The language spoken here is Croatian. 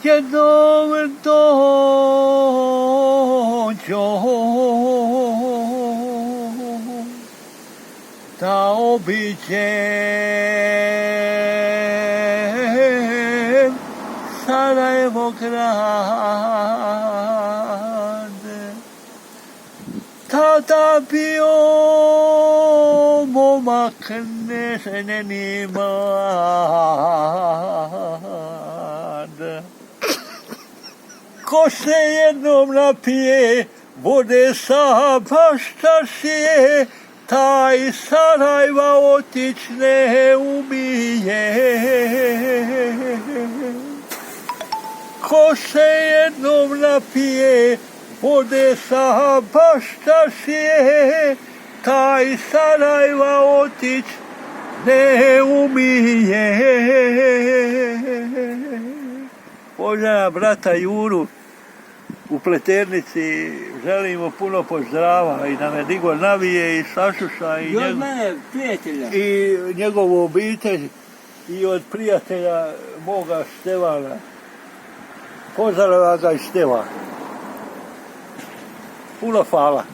jednom dođo da obiđem Sarajevo grad. Tada bio momak neželjeni mlad, ko se jednom napije vode sa baštašije, taj Sarajeva otić ne umije. Ko se jednom napije vode sa baštašije, taj Sarajeva otić ne umije. Pozdravljam brata Juru u Pleternici, želimo puno pozdrava i da me Digo navije i Sašuša i njegovu obitelj i od prijatelja moga Stevana. Pozdravljam ga i Stevan. Puno hvala.